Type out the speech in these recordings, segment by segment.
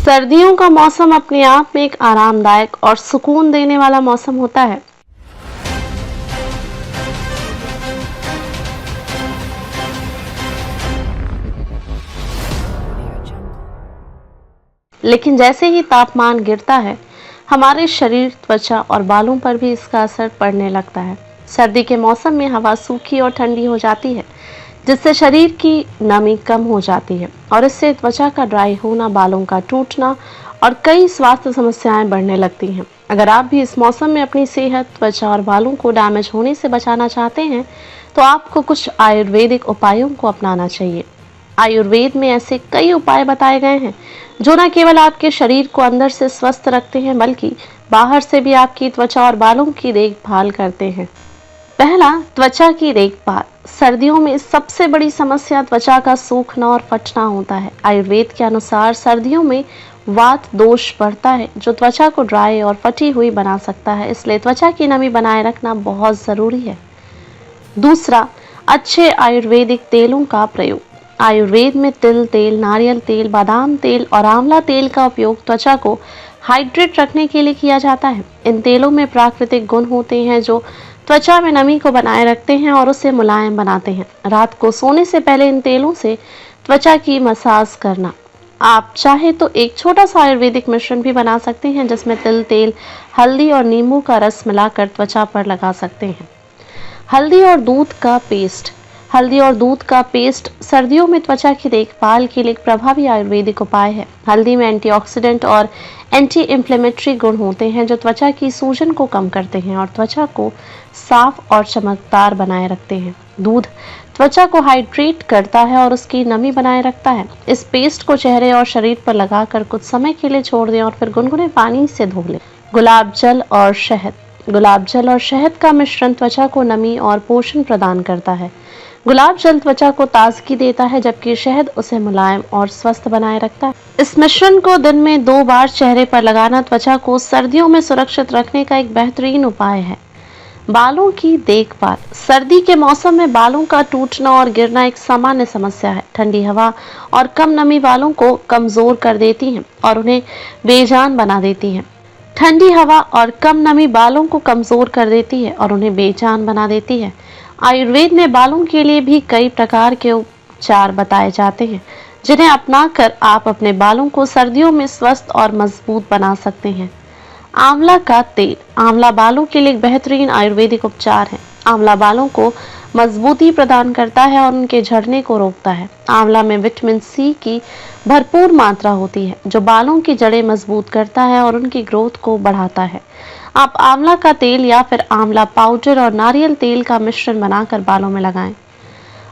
सर्दियों का मौसम अपने आप में एक आरामदायक और सुकून देने वाला मौसम होता है। लेकिन जैसे ही तापमान गिरता है, हमारे शरीर, त्वचा और बालों पर भी इसका असर पड़ने लगता है। सर्दी के मौसम में हवा सूखी और ठंडी हो जाती है, जिससे शरीर की नमी कम हो जाती है और इससे त्वचा का ड्राई होना, बालों का टूटना और कई स्वास्थ्य समस्याएं बढ़ने लगती हैं। अगर आप भी इस मौसम में अपनी सेहत, त्वचा और बालों को डैमेज होने से बचाना चाहते हैं, तो आपको कुछ आयुर्वेदिक उपायों को अपनाना चाहिए। आयुर्वेद में ऐसे कई उपाय बताए गए हैं जो न केवल आपके शरीर को अंदर से स्वस्थ रखते हैं, बल्कि बाहर से भी आपकी त्वचा और बालों की देखभाल करते हैं। पहला, त्वचा की देखभाल। सर्दियों में सबसे बड़ी समस्या त्वचा का सूखना और फटना होता है। आयुर्वेद के अनुसार सर्दियों में वात दोष बढ़ता है, जो त्वचा को ड्राई और फटी हुई बना सकता है, इसलिए त्वचा की नमी बनाए रखना बहुत जरूरी है। दूसरा, अच्छे आयुर्वेदिक तेलों का प्रयोग। आयुर्वेद में तिल तेल, नारियल तेल, बादाम तेल और आंवला तेल का उपयोग त्वचा को हाइड्रेट रखने के लिए किया जाता है। इन तेलों में प्राकृतिक गुण होते हैं जो त्वचा में नमी को बनाए रखते हैं और उसे मुलायम बनाते हैं। रात को सोने से पहले इन तेलों से त्वचा की मसाज करना। आप चाहे तो एक छोटा सा आयुर्वेदिक मिश्रण भी बना सकते हैं, जिसमें तिल तेल, हल्दी और नींबू का रस मिलाकर त्वचा पर लगा सकते हैं। हल्दी और दूध का पेस्ट। हल्दी और दूध का पेस्ट सर्दियों में त्वचा की देखभाल के लिए एक प्रभावी आयुर्वेदिक उपाय है। हल्दी में एंटीऑक्सीडेंट और एंटी इंफ्लेमेटरी गुण होते हैं जो त्वचा की सूजन को कम करते हैं और त्वचा को साफ और चमकदार बनाए रखते हैं। दूध त्वचा को हाइड्रेट करता है और उसकी नमी बनाए रखता है। इस पेस्ट को चेहरे और शरीर पर लगाकर कुछ समय के लिए छोड़ दें और फिर गुनगुने पानी से धो लें। गुलाब जल और शहद। गुलाब जल और शहद का मिश्रण त्वचा को नमी और पोषण प्रदान करता है। गुलाब जल त्वचा को ताजगी देता है, जबकि शहद उसे मुलायम और स्वस्थ बनाए रखता है। इस मिश्रण को दिन में 2 बार चेहरे पर लगाना त्वचा को सर्दियों में सुरक्षित रखने का एक बेहतरीन उपाय है। बालों की देखभाल। सर्दी के मौसम में बालों का टूटना और गिरना एक सामान्य समस्या है। ठंडी हवा और कम नमी बालों को कमजोर कर देती है और उन्हें बेजान बना देती है। ठंडी हवा और कम नमी बालों को कमजोर कर देती है और उन्हें बेजान बना देती है। आयुर्वेद में बालों के लिए भी कई प्रकार के उपचार बताए जाते हैं, जिन्हें अपनाकर आप अपने बालों को सर्दियों में स्वस्थ और मजबूत बना सकते हैं। आंवला का तेल। आंवला बालों के लिए एक बेहतरीन आयुर्वेदिक उपचार है। आंवला बालों को मजबूती प्रदान करता है और उनके झड़ने को रोकता है। आंवला में विटामिन सी की भरपूर मात्रा होती है, जो बालों की जड़ें मजबूत करता है और उनकी ग्रोथ को बढ़ाता है। आप आंवला का तेल या फिर आंवला पाउडर और नारियल तेल का मिश्रण बनाकर बालों में लगाएं।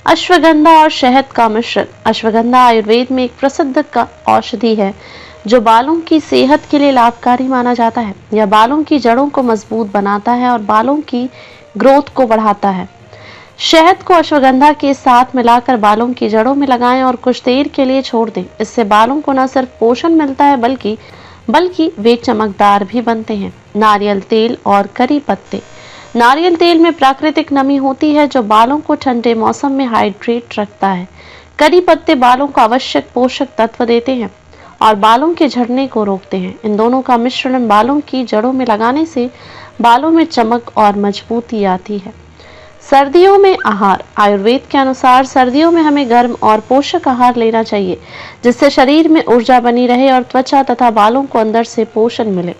अश्वगंधा और शहद का मिश्रण। अश्वगंधा आयुर्वेद में एक प्रसिद्ध औषधि है जो बालों की सेहत के लिए लाभकारी माना जाता है। यह बालों की जड़ों को मजबूत बनाता है और बालों की ग्रोथ को बढ़ाता है। शहद को अश्वगंधा के साथ मिलाकर बालों की जड़ों में लगाएं और कुछ देर के लिए छोड़ दें। इससे बालों को न सिर्फ पोषण मिलता है, बल्कि वे चमकदार भी बनते हैं। नारियल तेल और करी पत्ते। नारियल तेल में प्राकृतिक नमी होती है जो बालों को ठंडे मौसम में हाइड्रेट रखता है। करी पत्ते बालों को आवश्यक पोषक तत्व देते हैं और बालों के झड़ने को रोकते हैं। इन दोनों का मिश्रण बालों की जड़ों में लगाने से बालों में चमक और मजबूती आती है। सर्दियों में आहार। आयुर्वेद के अनुसार सर्दियों में हमें गर्म और पोषक आहार लेना चाहिए, जिससे शरीर में ऊर्जा बनी रहे और त्वचा तथा बालों को अंदर से पोषण मिले।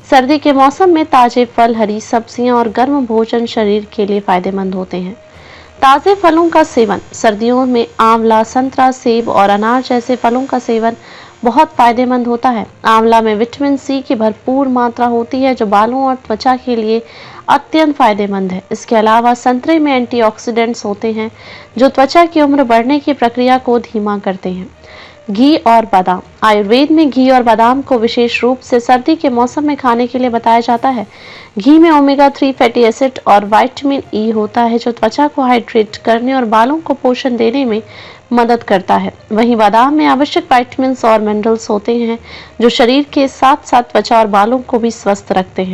सर्दी के मौसम में ताजे फल, हरी सब्जियां और गर्म भोजन शरीर के लिए फायदेमंद होते हैं। ताजे फलों का सेवन। सर्दियों में आंवला, संतरा, सेब और अनार जैसे फलों का सेवन बहुत फायदेमंद होता है। आंवला में विटामिन सी की भरपूर मात्रा होती है जो बालों और त्वचा के लिए अत्यंत फायदेमंद है। इसके अलावा संतरे में एंटीऑक्सीडेंट्स होते हैं जो त्वचा की उम्र बढ़ने की प्रक्रिया को धीमा करते हैं। घी और बादाम। आयुर्वेद में घी और बादाम को विशेष रूप से सर्दी के मौसम में खाने के लिए बताया जाता है। घी में ओमेगा 3 फैटी एसिड और विटामिन ई होता है जो त्वचा को हाइड्रेट करने और बालों को पोषण देने में मदद करता है। वहीं बादाम में आवश्यक विटामिन्स और मिनरल्स होते हैं जो शरीर के साथ साथ त्वचा और बालों को भी स्वस्थ रखते हैं।